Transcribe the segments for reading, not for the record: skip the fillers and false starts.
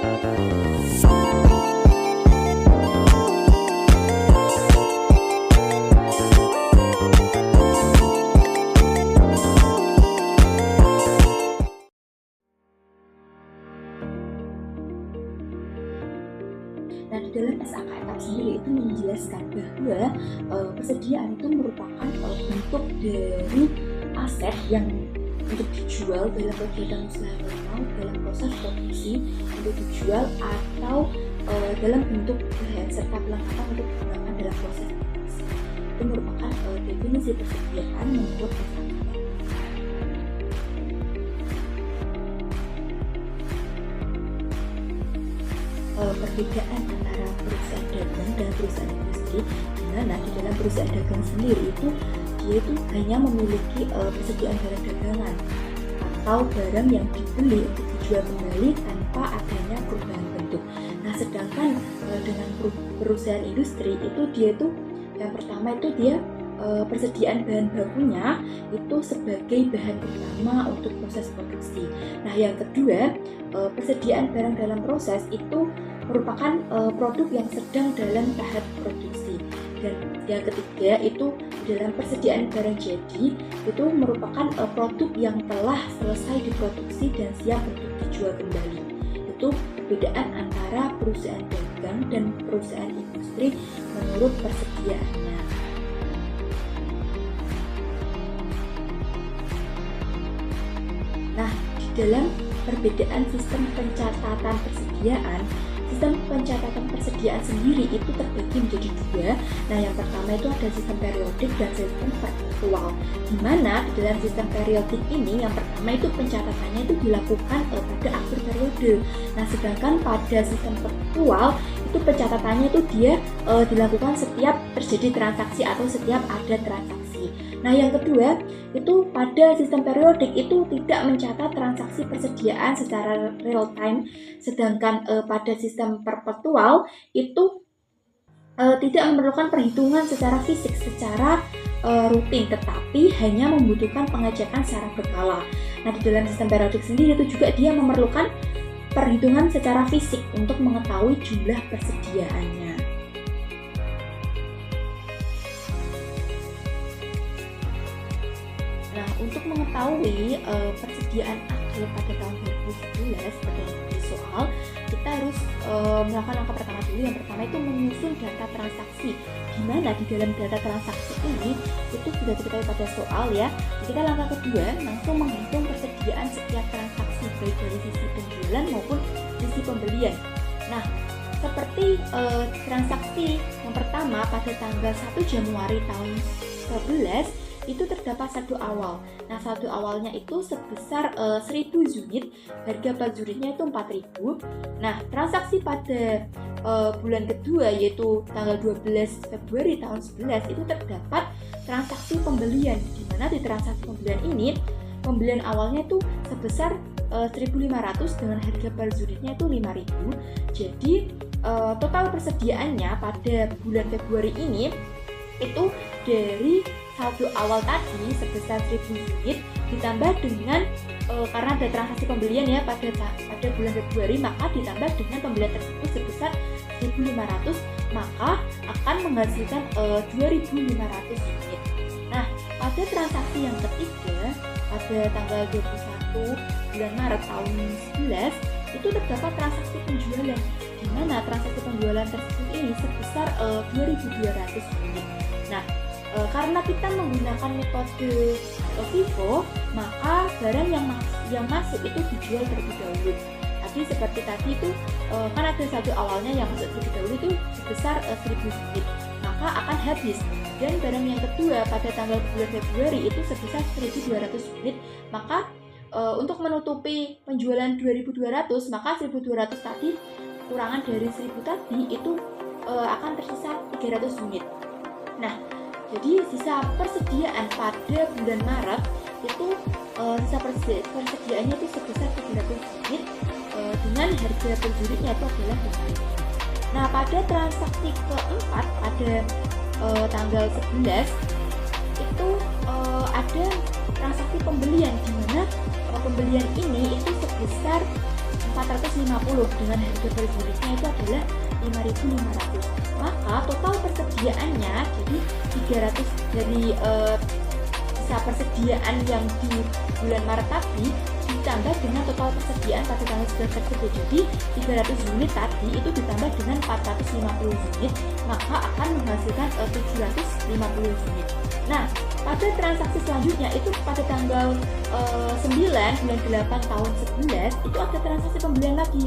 Nah, di dalam SAKFF sendiri itu menjelaskan bahwa persediaan itu merupakan bentuk dari aset yang untuk dijual dalam kegiatan usaha normal dalam proses produksi untuk dijual atau dalam bentuk bahan serta perlengkapan untuk digunakan dalam proses produksi. Itu merupakan definisi persediaan menurut SAKFF. Perbedaan antara perusahaan dagang dan perusahaan industri, di mana di dalam perusahaan dagang sendiri itu dia itu hanya memiliki persediaan barang dagangan atau barang yang dibeli untuk dijual kembali tanpa adanya perubahan bentuk. Nah, sedangkan dengan perusahaan industri itu dia itu yang pertama itu dia persediaan bahan bakunya itu sebagai bahan utama untuk proses produksi. Nah, yang kedua, persediaan barang dalam proses itu merupakan produk yang sedang dalam tahap produksi. Dan yang ketiga itu dalam persediaan barang jadi itu merupakan produk yang telah selesai diproduksi dan siap untuk dijual kembali. Itu perbedaan antara perusahaan dagang dan perusahaan industri menurut persediaannya. Nah, di dalam perbedaan sistem pencatatan persediaan sendiri itu terbagi menjadi dua. Nah, yang pertama itu ada sistem periodik dan sistem perpetual. Di mana di dalam sistem periodik ini yang pertama itu pencatatannya itu dilakukan pada akhir periode. Nah, sedangkan pada sistem perpetual itu pencatatannya itu dia dilakukan setiap terjadi transaksi atau setiap ada transaksi. Nah, yang kedua itu pada sistem periodik itu tidak mencatat transaksi persediaan secara real time, sedangkan pada sistem perpetual itu tidak memerlukan perhitungan secara fisik secara rutin, tetapi hanya membutuhkan pengecekan secara berkala. Nah, di dalam sistem periodik sendiri itu juga dia memerlukan perhitungan secara fisik untuk mengetahui jumlah persediaannya. Nah, untuk mengetahui persediaan akhir pada tahun 2017 pada soal, kita harus melakukan langkah pertama dulu. Yang pertama itu menyusun data transaksi, di mana di dalam data transaksi ini itu sudah diketahui pada soal ya. Kita langkah kedua langsung menghitung persediaan setiap transaksi baik dari sisi penjualan maupun sisi pembelian. Nah, seperti transaksi yang pertama pada tanggal 1 Januari tahun 11 itu terdapat saldo awal. Nah, saldo awalnya itu sebesar 1000 unit, harga per unitnya itu 4000. Nah, transaksi pada bulan kedua yaitu tanggal 12 Februari tahun 11 itu terdapat transaksi pembelian, di mana di transaksi pembelian ini pembelian awalnya itu sebesar 1500 dengan harga per unitnya itu 5000. Jadi total persediaannya pada bulan Februari ini itu dari saldo awal tadi sebesar 1000 unit ditambah dengan karena ada transaksi pembelian ya pada bulan Februari, maka ditambah dengan pembelian tersebut sebesar 1500, maka akan menghasilkan 2500 unit. Nah, pada transaksi yang ketiga pada tanggal 21 bulan Maret tahun 11 itu terdapat transaksi penjualan, di mana transaksi penjualan tersebut ini sebesar 2200 unit. Nah, karena kita menggunakan metode FIFO, maka barang yang masuk itu dijual terlebih dahulu. Tadi seperti tadi itu kan ada saldo awalnya yang masuk terlebih dahulu itu sebesar 1000 unit, maka akan habis. Dan barang yang kedua pada tanggal bulan Februari itu sebesar 1200 unit, maka untuk menutupi penjualan 2200, maka 1200 tadi kurangan dari 1000 tadi itu akan tersisa 300 unit. Nah, jadi sisa persediaan pada bulan Maret itu sisa persediaannya itu sebesar 300 unit dengan harga per unitnya itu adalah 5.000. Nah, pada transaksi keempat pada tanggal 11 itu ada transaksi pembelian, di mana pembelian ini itu sebesar 450 dengan harga per unitnya itu adalah 5.500. Maka total persediaannya jadi 300 dari sisa persediaan yang di bulan Maret tadi ditambah dengan total persediaan pada tanggal 11 tersebut. Jadi 300 unit tadi itu ditambah dengan 450 unit, maka akan menghasilkan 750 unit. Nah, pada transaksi selanjutnya itu pada tanggal 9 bulan 8 tahun 11 itu ada transaksi pembelian lagi,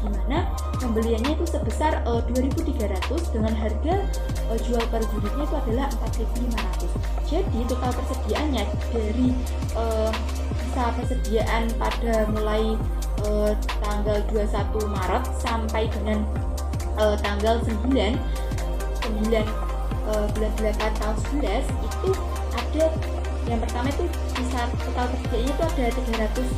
di mana pembeliannya itu sebesar 2.300 dengan harga jual per unitnya itu adalah 4.500. Jadi total persediaannya dari sisa persediaan pada mulai tanggal 21 Maret sampai dengan tanggal 9 bulan 8 tahun 11 itu ada yang pertama itu sisa total persediaannya itu ada 300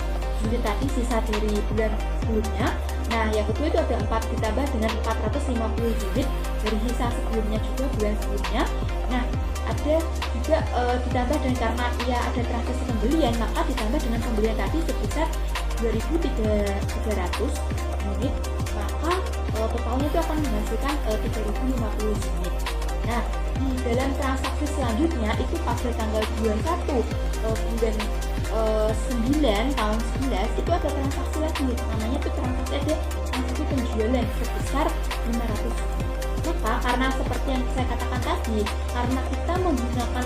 unit tadi sisa dari bulan sebelumnya. Nah, yang kedua itu ada 4 ditambah dengan 450 unit dari sisa sebelumnya juga bulan sebelumnya. Nah, ada juga ditambah dan karena ia ada transaksi pembelian, maka ditambah dengan pembelian tadi sebesar 2.300 unit, maka totalnya itu akan menghasilkan 3.050 unit. Nah, di dalam transaksi selanjutnya itu pada tanggal 21 bulan 9 tahun 11 itu ada transaksi lagi, namanya itu transaksi penjualan sebesar 500 unit. Maka karena seperti yang saya katakan tadi, karena kita menggunakan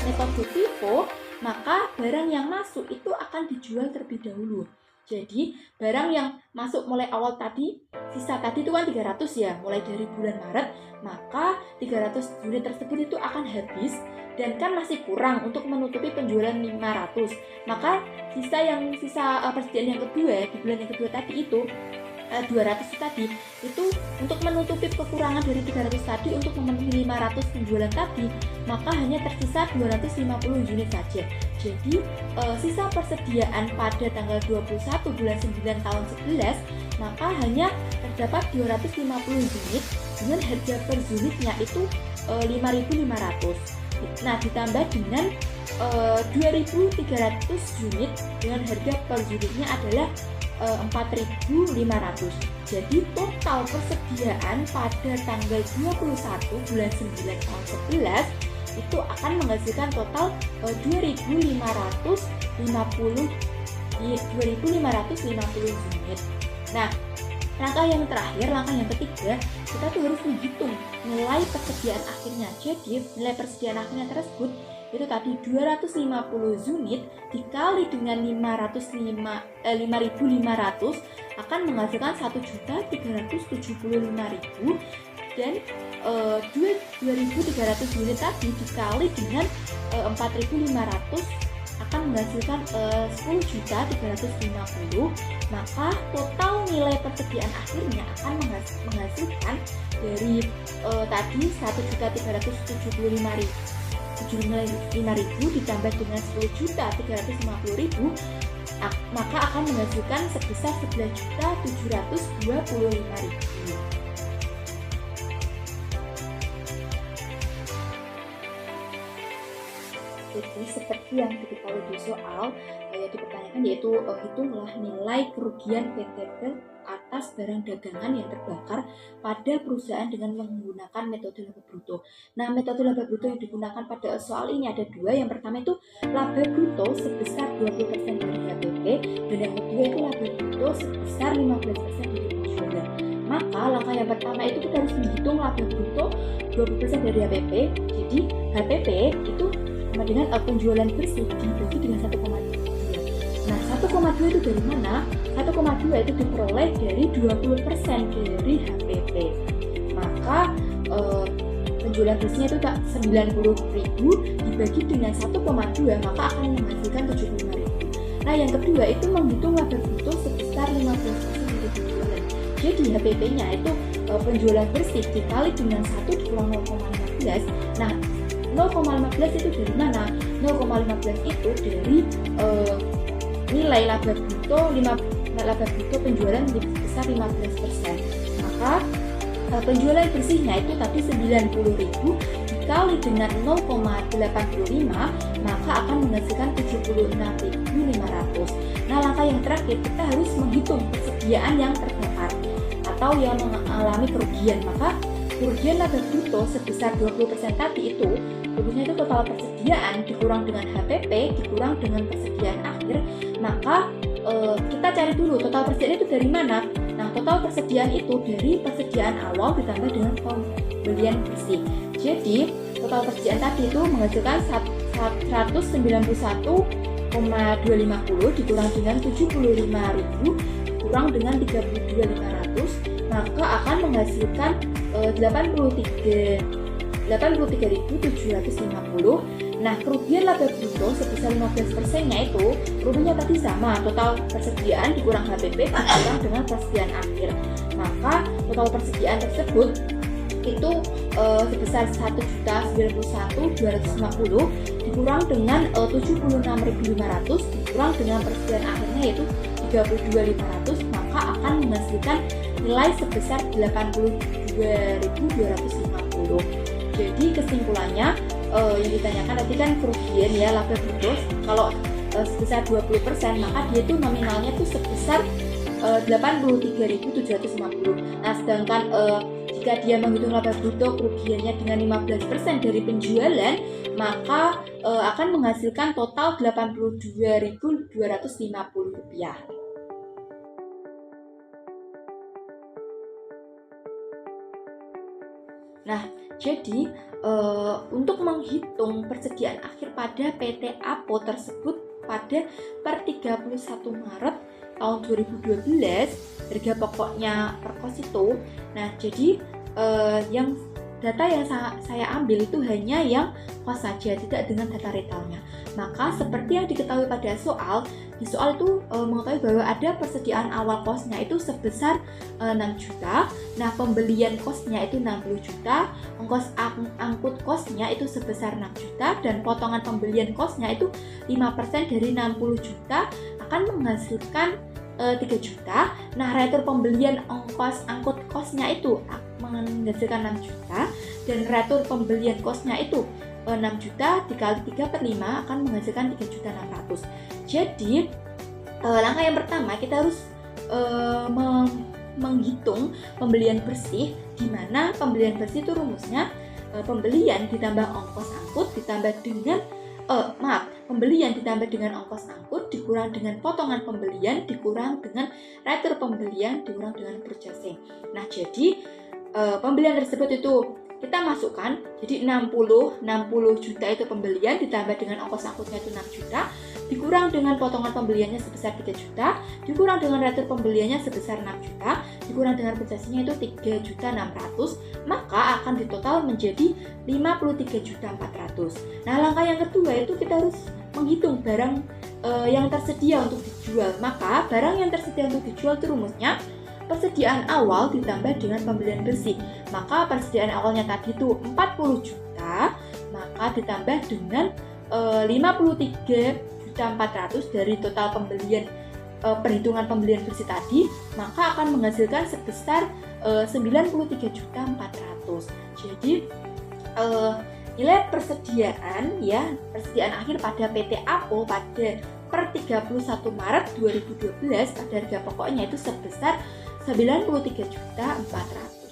metode FIFO, maka barang yang masuk itu akan dijual terlebih dahulu. Jadi barang yang masuk mulai awal tadi, sisa tadi itu kan 300 ya, mulai dari bulan Maret, maka 300 unit tersebut itu akan habis dan kan masih kurang untuk menutupi penjualan 500. Maka sisa persediaan yang kedua di bulan yang kedua tadi itu 200 tadi itu untuk menutupi kekurangan dari 300 tadi untuk memenuhi 500 penjualan tadi, maka hanya tersisa 250 unit saja. Jadi sisa persediaan pada tanggal 21 bulan 9 tahun 11 maka hanya terdapat 250 unit dengan harga per unitnya itu 5.500. Nah, ditambah dengan 2.300 unit dengan harga per unitnya adalah 4.500. Jadi total persediaan pada tanggal 21 bulan 9 tahun 11 itu akan menghasilkan total 2.550 unit. Nah, langkah yang terakhir, langkah yang ketiga, kita tuh harus menghitung nilai persediaan akhirnya. Jadi nilai persediaan akhirnya tersebut itu tadi 250 unit dikali dengan 5.500 akan menghasilkan 1.375.000 dan 2.300 unit tadi dikali dengan 4.500 akan menghasilkan 10.350, maka total nilai persediaan akhirnya akan menghasilkan dari tadi 1.375.000 ditambah dengan 10.350.000, maka akan menghasilkan sebesar 11.725.000. Jadi seperti yang diketahui di soal yang dipertanyakan yaitu hitunglah nilai kerugian PT PEL atas barang dagangan yang terbakar pada perusahaan dengan menggunakan metode laba bruto. Nah, metode laba bruto yang digunakan pada soal ini ada dua. Yang pertama itu laba bruto sebesar 20% dari HPP dan yang kedua itu laba bruto sebesar 15% dari penjualan. Maka langkah yang pertama itu kita harus menghitung laba bruto 20% dari HPP. Jadi HPP itu sama dengan penjualan bersih dibagi dengan 1,2. Nah, 1,2 itu dari mana? 1,2 itu diperoleh dari 20% dari HPP. Maka penjualan bersihnya itu 90.000 dibagi dengan 1,2 maka akan menghasilkan 75.000. Nah, yang kedua itu menghitung laba bruto sebesar 15% dari penjualan. Jadi HPP-nya itu penjualan bersih dikali dengan 1 dikurang 0,15. Nah, 0,15 itu dari mana? 0,15 itu dari nilai laba bruto penjualan sebesar 15%. Maka penjualan bersihnya itu tadi 90.000 dikali dengan 0,85 maka akan menghasilkan 76.500. Nah, langkah yang terakhir kita harus menghitung persediaan yang terbakar atau yang mengalami kerugian. Maka kerugian laba bruto sebesar 20% tadi itu, rumusnya itu total persediaan dikurang dengan HPP dikurang dengan persediaan akhir. Maka kita cari dulu total persediaan itu dari mana. Nah, total persediaan itu dari persediaan awal ditambah dengan pembelian bersih. Jadi total persediaan tadi itu menghasilkan 191,250 dikurang dengan 75.000 dikurang dengan 32.500 maka akan menghasilkan 83.750. Nah, kerugian laba bruto sebesar 15%-nya itu rumusnya tadi sama, total persediaan dikurang HPP dikurang dengan persediaan akhir. Maka total persediaan tersebut itu sebesar 1.091.250 dikurang dengan 76.500 dikurang dengan persediaan akhirnya yaitu 32.500 maka akan menghasilkan nilai sebesar 82.250. Jadi kesimpulannya yang ditanyakan tadi kan kerugian ya laba bruto kalau sebesar 20% maka dia itu nominalnya itu sebesar 83.750. Nah, sedangkan jika dia menghitung laba bruto kerugiannya dengan 15% dari penjualan maka akan menghasilkan total 82.250 rupiah. Nah, jadi untuk menghitung persediaan akhir pada PT APO tersebut pada per 31 Maret tahun 2012 harga pokoknya per kos itu. Nah, jadi yang data yang saya ambil itu hanya yang kos saja, tidak dengan data retailnya. Maka seperti yang diketahui pada di soal itu mengetahui bahwa ada persediaan awal kosnya itu sebesar 6 juta. Nah, pembelian kosnya itu 60 juta, ongkos angkut kosnya itu sebesar 6 juta, dan potongan pembelian kosnya itu 5% dari 60 juta akan menghasilkan 3 juta. Nah, retur pembelian ongkos angkut kosnya itu menghasilkan 6 juta dan retur pembelian kosnya itu 6 juta dikali 3/5 akan menghasilkan 3.600.000. Jadi langkah yang pertama kita harus menghitung pembelian bersih, di mana pembelian bersih itu rumusnya pembelian ditambah ongkos angkut ditambah dengan pembelian ditambah dengan ongkos angkut dikurang dengan potongan pembelian dikurang dengan retur pembelian dikurang dengan purchasing. Nah, jadi pembelian tersebut itu kita masukkan, jadi 60 juta itu pembelian ditambah dengan ongkos angkutnya itu 6 juta dikurang dengan potongan pembeliannya sebesar 3 juta dikurang dengan retur pembeliannya sebesar 6 juta dikurang dengan purchasingnya itu 3.600.000 maka akan ditotal menjadi 53.400.000. Nah, langkah yang kedua itu kita harus menghitung barang yang tersedia untuk dijual. Maka barang yang tersedia untuk dijual itu rumusnya persediaan awal ditambah dengan pembelian bersih. Maka persediaan awalnya tadi itu 40 juta, maka ditambah dengan 53.400.000 dari total pembelian perhitungan pembelian bersih tadi, maka akan menghasilkan sebesar 93.400.000. Jadi nilai persediaan akhir pada PT APO pada per 31 Maret 2012 pada harga pokoknya itu sebesar 93.400.000.